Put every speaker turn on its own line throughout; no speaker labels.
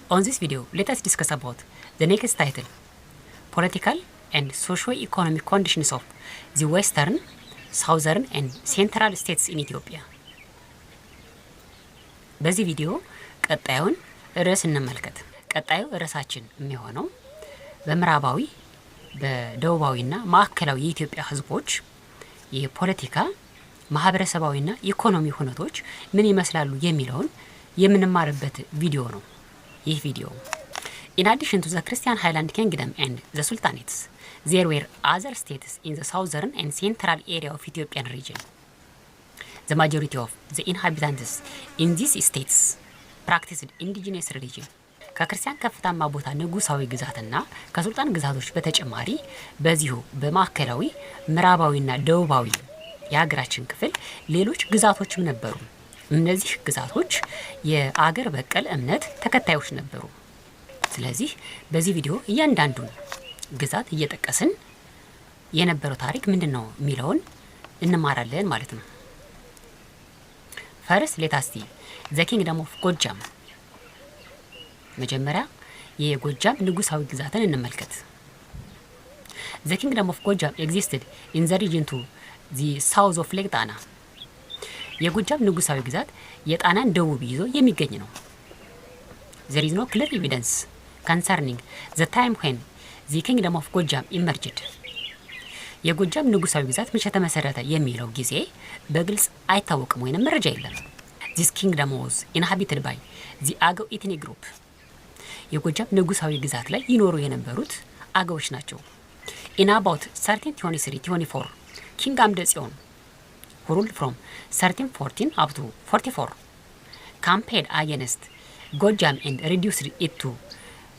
On this video, let us discuss about the next title, political and socio-economic conditions of the western, southern and central states in Ethiopia. በዚህ ቪዲዮ ቀጣዩን ርዕስ እንመልከት። ቀጣዩ ርዕሳችን የሚሆነው በምዕራባዊ በደቡባዊና ማዕከላዊ የኢትዮጵያ ህዝቦች የፖለቲካ ማህበረሰባዊና ኢኮኖሚ ሁኔታዎች ምን ይመስላሉ የሚለውን የምንማርበት ቪዲዮ ነው። ይህ ቪዲዮ In addition to the Christian Highland Kingdom and the Sultanates, there were other states in the southern and central area of Ethiopian region. The majority of the inhabitants in these states practiced indigenous religion. ከክርስቲያን ከፍታማ ቦታ ንጉሳዊ ግዛትና ከሱልጣን ግዛቶች በተጨማሪ በዚሁ በማዕከላዊ ምዕራባዊና ደቡባዊ የሀገራችን ክፍል ሌሎች ግዛቶችም ነበሩ። እነዚህ ግዛቶች የአገር በቀል እምነት ተከታዮች ነበሩ። ስለዚህ በዚህ ቪዲዮ እያንዳንዱን ግዛት እየጠቀስን የነበረው ታሪክ ምንድነው የሚለውን እንማራለን ማለት ነው። First, let us see the kingdom of ጎጃም። መጀመሪያ የጎጃም ንጉሳዊ ግዛትን እንመልከት። The kingdom of ጎጃም existed in the region to the south of Lake ጣና። የጎጃም ንጉሳዊ ግዛት የጣናን ደቡብ ይዞ የሚገኝ ነው። There is no clear evidence concerning the time when the kingdom of ጎጃም emerged. የጎጃም ንጉሳዊ ግዛት መቼ ተመሰረተ የሚለው ጊዜ በግልጽ አይታወቅም ወይንም መረጃ የለም። This kingdom was inhabited by the Agao ethnic group. የጎጃም ንጉሳዊ ግዛት ላይ ይኖሩ የነበሩት አገዎች ናቸው። In about 1323-24, King አምደ ጽዮን who ruled from 1314 up to 44 campaigned against ጎጃም and reduced it to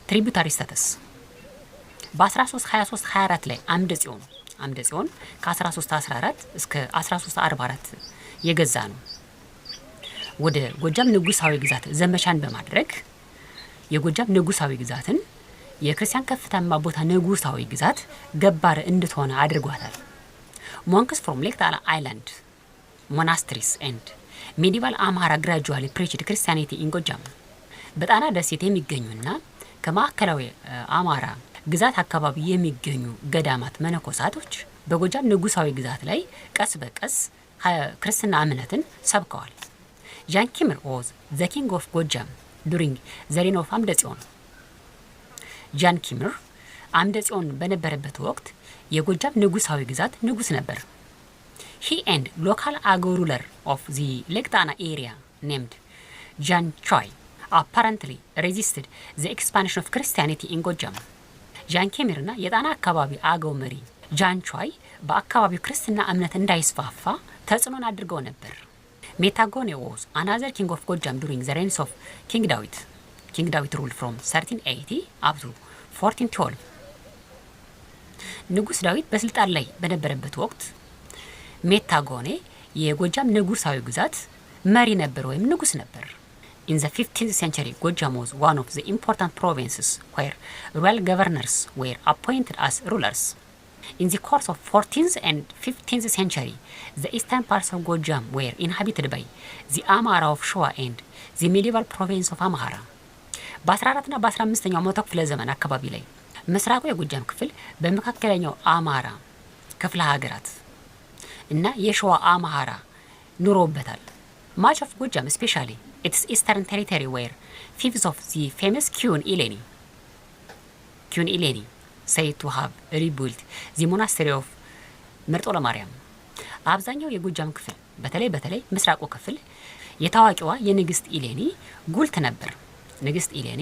tributary status. በ1323-24 ላይ አምደ ጽዮን ከ1314 እስከ 1344 የገዛ ነው። ወደ ጎጃም ንጉሳዊ ግዛት ዘመቻን በማድረግ የጎጃም ንጉሳዊ ግዛትን የክርስቲያን ከፍታማ ቦታ ንጉሳዊ ግዛት ገባር እንድትሆን አድርጓታል። Monks from Lake Tala Island, monasteries and medieval Amhara gradually preached Christianity in ጎጃም። በጣና ደሴት የሚገኙና ከማዕከላዊ አማራ ግዛት አካባቢ የሚገኙ ገዳማት መነኮሳቶች በጎጃም ንጉሳዊ ግዛት ላይ ቀስ በቀስ ክርስትና እምነትን ሰብከዋል። ጃን ኪምር was the king of ጎጃም during the reign of አምደ ጽዮን። ጃን ኪምር አምደ ጽዮን በነበረበት ወቅት የጎጃም ንጉሳዊ ግዛት ንጉስ ነበር። He and local Agao ruler of the Lake Tana area named Jan Choi apparently resisted the expansion of Christianity in ጎጃም። ጃን ኪምርና የጣና አካባቢ አገው መሪ ጃን ቾይ በአካባቢው ክርስትና እምነት እንዳይስፋፋ ተጽዕኖን አድርገው ነበር። ሜታጎኔ was another king of ጎጃም during the reign of King David. King David ruled from 1380 up to 1412. ንጉስ ዳዊት በስልጣን ላይ በነበረበት ወቅት ሜታጎኔ የጎጃም ንጉሳዊ ግዛት መሪ ነበር ወይም ንጉስ ነበር። In the 15th century, Gojam was one of the important provinces where royal governors were appointed as rulers. In the course of 14th and 15th century, the eastern parts of Gojam were inhabited by the Amhara of Showa and the medieval province of Amhara. በ14ና በ15ኛው መቶ ክፍለ ዘመን አካባቢ ላይ ምስራቁ የጎጃም ክፍል በመካከለኛው አማራ ክፍለ ሀገራት እና የሸዋ አምሃራ ኑሮበታል። Much of Gojam, especially its eastern territory, were fiefs of the famous Kyun Ileni, said to have rebuilt the monastery of መርጦ ለማርያም። አብዛኛው የጎጃም ክፍል በተለይ ምስራቁ ክፍል የታዋቂዋ የንግስት ኢሌኒ ጉልት ነበር። ንግስት ኢሌኒ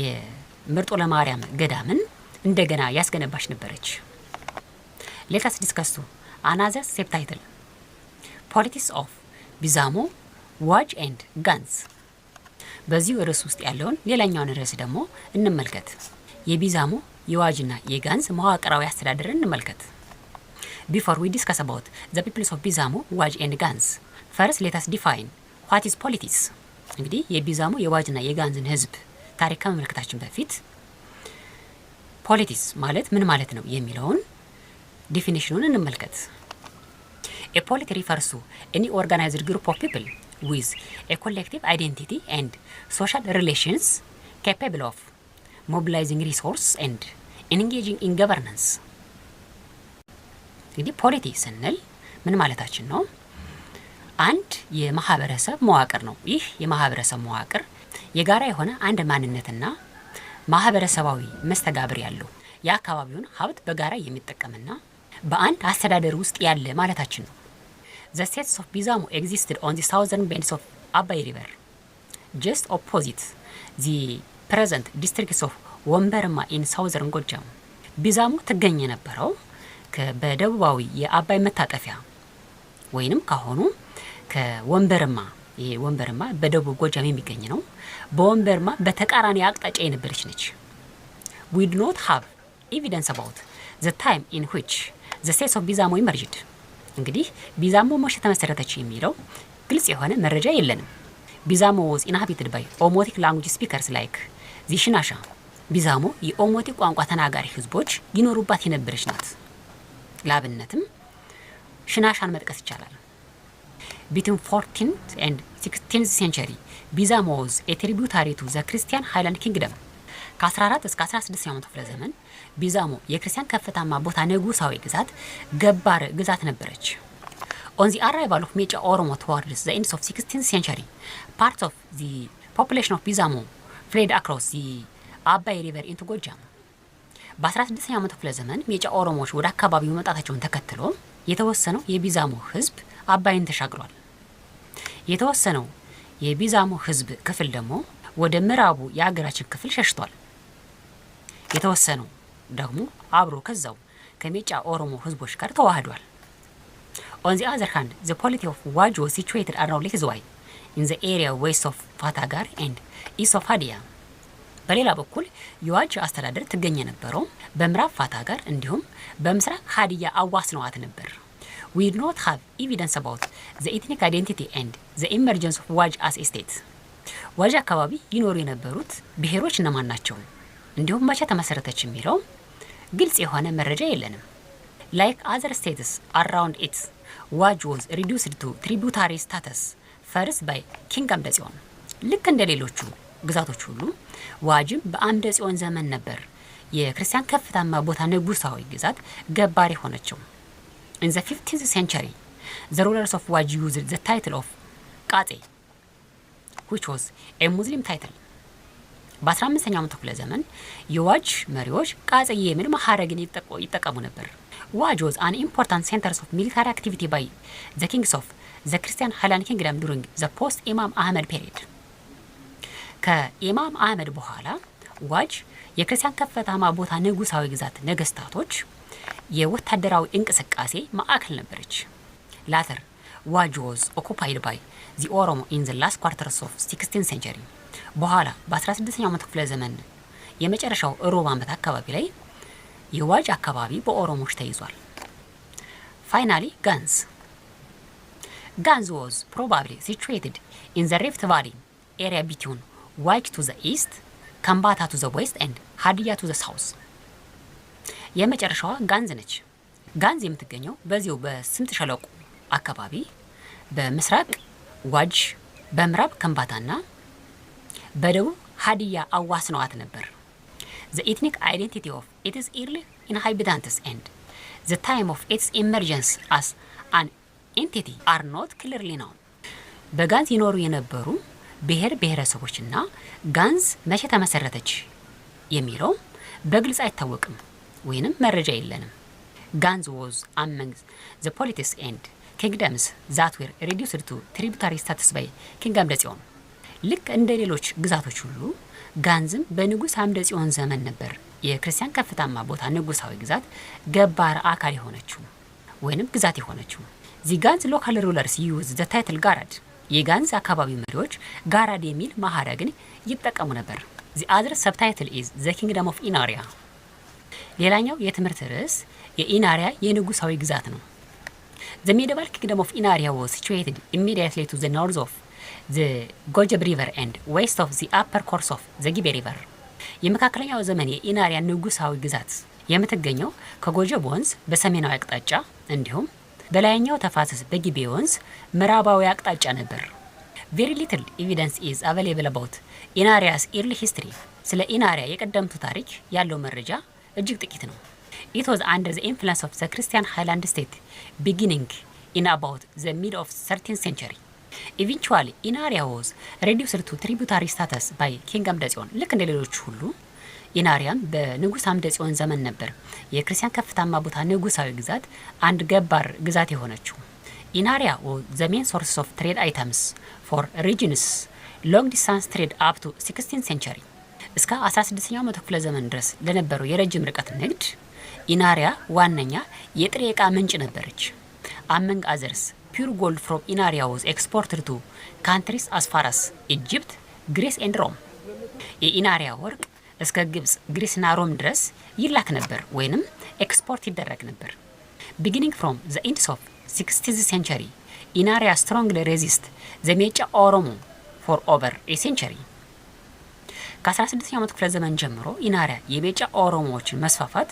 የመርጦ ለማርያም ገዳምን እንደገና ያስገነባች ነበረች። Let us discuss another subtitle, politics of ቢዛሞ ዋጅ ኤንድ ጋንዝ። በዚህ ርዕስ ውስጥ ያለውን ሌላኛውን ርዕስ ደግሞ እንመልከት። የቢዛሞ የዋጅና የጋንዝ መዋቅራዊ አስተዳደርን እንመልከት። Before we discuss about the peoples of ቢዛሞ ዋጅ ኤንድ ጋንዝ, first let us define what is politics. እንግዲህ የቢዛሞ የዋጅና የጋንዝን ህዝብ ታሪክ ከመመልከታችን በፊት ፖለቲክስ ማለት ምን ማለት ነው የሚለውን ዲፊኒሽኑን እንመልከት። A polity refers to any organized group of people with a collective identity and social relations capable of mobilizing resource and engaging in governance። እንግዲህ ፖሊቲ ስንል ምን ማለታችን ነው? አንድ የማህበረሰብ መዋቅር ነው። ይህ የማህበረሰብ መዋቅር የጋራ የሆነ አንድ ማንነትና ማህበረሰባዊ መስተጋብር ያለው የአካባቢውን ሀብት በጋራ የሚጠቀምና በአንድ አስተዳደር ውስጥ ያለ ማለታችን ነው። The states of Bizamo existed on the southern banks of Abai River, just opposite the present districts of ወንበርማ in southern ጎጃም። ቢዛሞ ትገኝ የነበረው በደቡባዊ የአባይ መታጠፊያ ወይንም ካሁኑ ከወንበርማ ይሄ ወንበርማ በደቡብ ጎጃም የሚገኝ ነው። በወንበርማ በተቃራኒ አቅጣጫ የነበረች ነች። We do not have evidence about the time in which the states of ቢዛሞ emerged። እንግዲህ ቢዛሞ መቼ ተመሰረተች የሚለው ግልጽ የሆነ መረጃ የለንም። ቢዛሞ was inhabited by Omotic language speakers like the Shinasha። ቢዛሞ የኦሞቲክ ቋንቋ ተናጋሪ ህዝቦች ይኖሩባት የነበረች ናት። ላብነትም ሽናሻን መጥቀስ ይቻላል። Between 14th and 16th century ቢዛሞ was a tributary to the Christian Highland Kingdom። ከ14 እስከ 16ኛው መቶ ክፍለ ዘመን ቢዛሞ የክርስቲያን ከፍታማ ቦታ ንጉሳዊ ግዛት ገባር ግዛት ነበረች። On the arrival of ሜጫ ኦሮሞ towards the end of 16th century part of the population of ቢዛሞ fled across the አባይ ሪቨር into ጎጃም። በ16ኛው መቶ ክፍለ ዘመን ሜጫ ኦሮሞዎች ወደ አካባቢው መጣታቸውን ተከትሎ የተወሰነው የቢዛሞ ህዝብ አባይን ተሻግሯል። የተወሰነው የቢዛሞ ህዝብ ክፍል ደግሞ ወደ ምዕራቡ የአገራችን ክፍል ሸሽቷል። የተወሰነው ደግሞ አብሮ ከዛው ከሜጫ ኦሮሞ ህዝቦች ጋር ተዋህዷል። On the other hand, the polity of ዋጅ was situated around Lake ዝዋይ in the area west of ፋታጋር and east of ሀዲያ። በሌላ በኩል የዋጅ አስተዳደር ትገኝ የነበረው በምዕራብ ፋታጋር እንዲሁም በምስራቅ ሀዲያ አዋስነዋት ነበር። We do not have evidence about the ethnic identity and the emergence of ዋጅ as a state። ዋጅ አካባቢ ይኖሩ የነበሩት ብሔሮች እነማን ናቸው እንዲሁም መቼ ተመሰረተች የሚለው ግልጽ የሆነ መረጃ የለንም። Like other states around it, ዋጅ was reduced to tributary status first by king አምደ ጽዮን። ልክ እንደ ሌሎቹ ግዛቶች ሁሉ ዋጅም በአምደ ጽዮን ዘመን ነበር የክርስቲያን ከፍታማ ቦታ ንጉሳዊ ግዛት ገባሪ ሆነችው። In the 15th century, the rulers of ዋጅ used the title of ቃጼ which was a Muslim title። በ15ኛው መቶ ክፍለ ዘመን የዋጅ መሪዎች ቃጼ የሚል ማዕረግን ይጠቀሙ ነበር። ዋጅ was an important center of military activity by the kings of the Christian Highland Kingdom during the post-Imam Ahmed period። ከኢማም አህመድ በኋላ ዋጅ የክርስቲያን ከፍታማ ቦታ ንጉሳዊ ግዛት ነገስታቶች የወታደራዊ እንቅስቃሴ ማዕከል ነበረች። Later, ዋጅ was occupied by the Oromo in the last quarters of 16th century። በኋላ በ16ኛው መቶ ክፍለ ዘመን የመጨረሻው ሩብ ዓመት አካባቢ ላይ የዋጅ አካባቢ በኦሮሞዎች ተይዟል። Finally, ጋንዝ was probably situated in the Rift Valley area between ዋጅ to the east, ከምባታ to the west and ሀዲያ to the south። የመጨረሻዋ ጋንዝ ነች። ጋንዝ የምትገኘው በዚሁ በስምጥ ሸለቆ አካባቢ በምስራቅ ዋጅ፣ በምዕራብ ከምባታና በደቡብ ሀዲያ አዋስነዋት ነበር። The ethnic identity of its early inhabitants and the time of its emergence as an entity are not clearly known። በጋንዝ ይኖሩ የነበሩ ብሔር ብሔረሰቦችና ጋንዝ መቼ ተመሰረተች የሚለው በግልጽ አይታወቅም ወይንም መረጃ የለንም። ጋንዝ was among the polities and kingdoms that were reduced to tributary status by king አምደ ጽዮን። ልክ እንደ ሌሎች ግዛቶች ሁሉ ጋንዝም በንጉስ አምደ ጽዮን ዘመን ነበር የክርስቲያን ከፍታማ ቦታ ንጉሳዊ ግዛት ገባር አካል የሆነችው ወይንም ግዛት የሆነችው። the ጋንዝ local rulers use the title ጋራድ። የጋንዝ አካባቢ መሪዎች ጋራድ የሚል ማዕረግን ይጠቀሙ ነበር። the other subtitle is the kingdom of ኢናሪያ። ሌላኛው የትምህርት ርዕስ የኢናሪያ የንጉሳዊ ግዛት ነው። the medieval kingdom of ኢናሪያ was situated immediately to the north of the ጎጀብ river and west of the upper course of the ጊቤ river። የመካከለኛው ዘመን የኢናሪያ ንጉሳዊ ግዛት የምትገኘው ከጎጀብ ወንዝ በሰሜናዊ አቅጣጫ እንዲሁም በላይኛው ተፋሰስ በጊቤ ወንዝ ምዕራባዊ አቅጣጫ ነበር። Very little evidence is available about ኢናሪያ's early history። ስለ ኢናሪያ የቀደምቱ ታሪክ ያለው መረጃ እጅግ ጥቂት ነው። It was under the influence of the Christian Highland state beginning in about the mid of 13th century. Eventually, Inaria was reduced to tributary status by King አምደ ጽዮን። ልክ እንደ ሌሎች ሁሉ ኢናሪያም በንጉስ አምደ ጽዮን ዘመን ነበር የክርስቲያን ከፍታማ ቦታ ንጉሳዊ ግዛት አንድ ገባር ግዛት የሆነችው። ኢናሪያ was the main source of trade items for regions long distance trade up to 16th century. እስከ 16ኛው መቶ ክፍለ ዘመን ድረስ ለነበረው የረጅም ርቀት ንግድ ኢናሪያ ዋነኛ የጥሬ ዕቃ ምንጭ ነበረች። Among others, pure gold from Inaria was exported to countries as far as Egypt, Greece and Rome. የኢናሪያ ወርቅ እስከ ግብጽ፣ ግሪስና ሮም ድረስ ይላክ ነበር ወይንም ኤክስፖርት ይደረግ ነበር። Beginning from the end of 16th century, Inaria strongly resist the ሜጫ ኦሮሞ for over a century. ከ16ኛው መቶ ክፍለ ዘመን ጀምሮ ኢናሪያ የሜጫ ኦሮሞዎችን መስፋፋት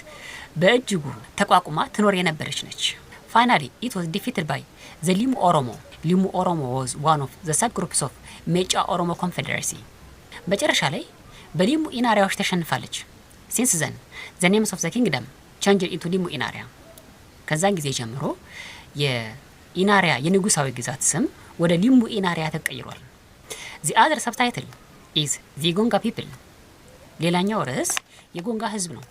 በእጅጉ ተቋቁማ ትኖር የነበረች ነች። Finally, it was defeated by the Limu Oromo. Limu Oromo was one of the subgroups of ሜጫ ኦሮሞ confederacy. በመጨረሻ ላይ በሊሙ ኢናሪያዎች ተሸንፋለች። Since then, the names of the kingdom changed into ሊሙ ኢናሪያ. ከዛን ጊዜ ጀምሮ የኢናሪያ የንጉሳዊ ግዛት ስም ወደ ሊሙ ኢናሪያ ተቀይሯል። The other subtitle is the Gonga people. ሌላኛው ርዕስ የጎንጋ ህዝብ ነው።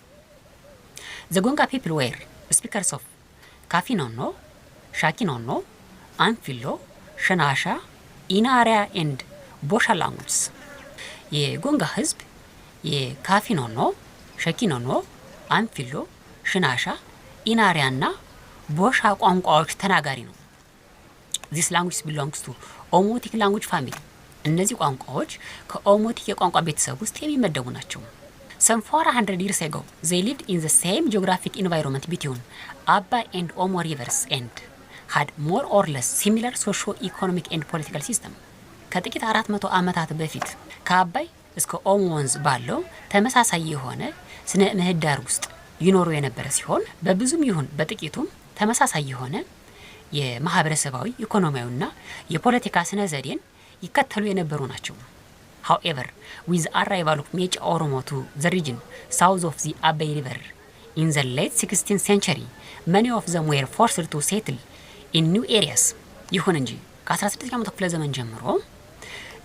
The Gonga people were speakers of ካፊኖኖ፣ ሻኪኖኖ፣ አንፊሎ፣ ሽናሻ፣ ኢናሪያ ኤንድ ቦሻ ላንጉጅስ። የጎንጋ ህዝብ የካፊኖኖ፣ ሸኪኖኖ፣ አንፊሎ፣ ሽናሻ፣ ኢናሪያና ቦሻ ቋንቋዎች ተናጋሪ ነው። This language belongs to Omotic language family. እነዚህ ቋንቋዎች ከኦሞቲክ የቋንቋ ቤተሰብ ውስጥ የሚመደቡ ናቸው። Some 400 years ago, they lived in the same geographic environment between Abba and Omo rivers and had more or less similar socio-economic and political system. ከጥቂት 400 ዓመታት በፊት ከአባይ እስከ ኦሞ ወንዝ ባለው ተመሳሳይ የሆነ ስነ ምህዳር ውስጥ ይኖሩ የነበረ ሲሆን በብዙም ይሁን በጥቂቱም ተመሳሳይ የሆነ የማህበረሰባዊ ኢኮኖሚያዊና የፖለቲካ ስነ ዘዴን ይከተሉ የነበሩ ናቸው። However, with the arrival of ሜጫ ኦሮሞ to the region south of the Abay River in the late 16th century, many of them were forced to settle in new areas. ይሁን እንጂ ከ16ኛው መቶ ክፍለ ዘመን ጀምሮ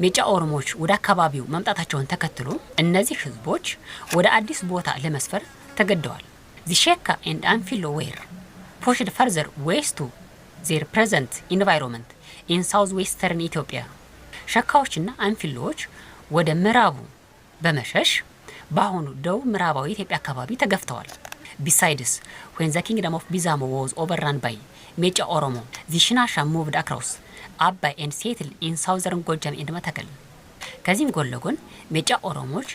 ሜጫ ኦሮሞዎች ወደ አካባቢው መምጣታቸውን ተከትሎ እነዚህ ህዝቦች ወደ አዲስ ቦታ ለመስፈር ተገደዋል። The Sheka and Anfilo were pushed further west to their present environment in southwestern Ethiopia. ሸካዎችና አንፊሎዎች ወደ ምዕራቡ በመሸሽ በአሁኑ ደቡብ ምዕራባዊ ኢትዮጵያ አካባቢ ተገፍተዋል። Besides, when the kingdom of Bizamo was overrun by ሜጫ ኦሮሞ, the Shinasha moved across Abba and settled in southern ጎጃም and መተከል። ከዚህም ጎን ለጎን ሜጫ ኦሮሞዎች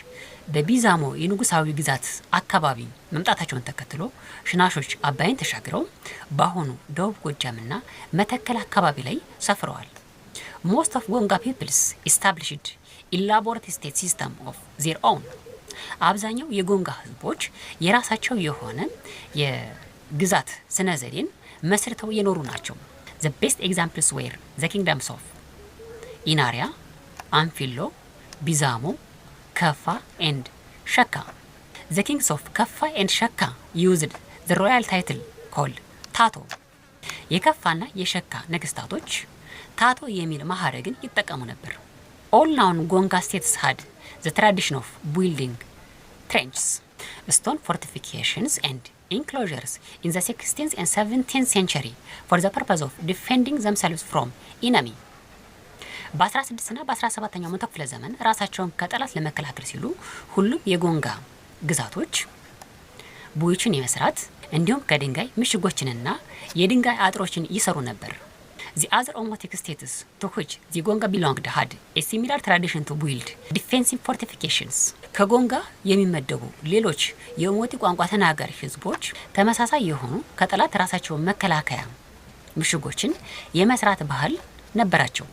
በቢዛሞ የንጉሳዊ ግዛት አካባቢ መምጣታቸውን ተከትሎ ሽናሾች አባይን ተሻግረው በአሁኑ ደቡብ ጎጃምና መተከል አካባቢ ላይ ሰፍረዋል። Most of Gonga peoples established elaborate state system of their own. አብዛኛው የጎንጋ ህዝቦች የራሳቸው የሆነ የግዛት ስነ ዘዴን መስርተው የኖሩ ናቸው። The best examples were the kingdoms of ኢናሪያ፣ አንፊሎ፣ ቢዛሞ፣ ከፋ and ሸካ. The kings of ከፋ and ሸካ used the royal title called ታቶ. የከፋና የሸካ ነገስታቶች ታቶ የሚል ማዕረግን ይጠቀሙ ነበር። All known Gonga states had the tradition of building trenches, stone fortifications and enclosures in the 16th and 17th century for the purpose of defending themselves from enemy. በ16 እና በ17ኛው መቶ ክፍለ ዘመን ራሳቸውን ከጠላት ለመከላከል ሲሉ ሁሉም የጎንጋ ግዛቶች ቡዮችን የመስራት እንዲሁም ከድንጋይ ምሽጎችንና የድንጋይ አጥሮችን ይሰሩ ነበር። The other Omotic states to which the Gonga belonged had a similar tradition to build defensive fortifications. ከጎንጋ የሚመደቡ ሌሎች የኦሞቲ ቋንቋ ተናጋሪ ህዝቦች ተመሳሳይ የሆኑ ከጠላት ራሳቸውን መከላከያ ምሽጎችን የመስራት ባህል ነበራቸው።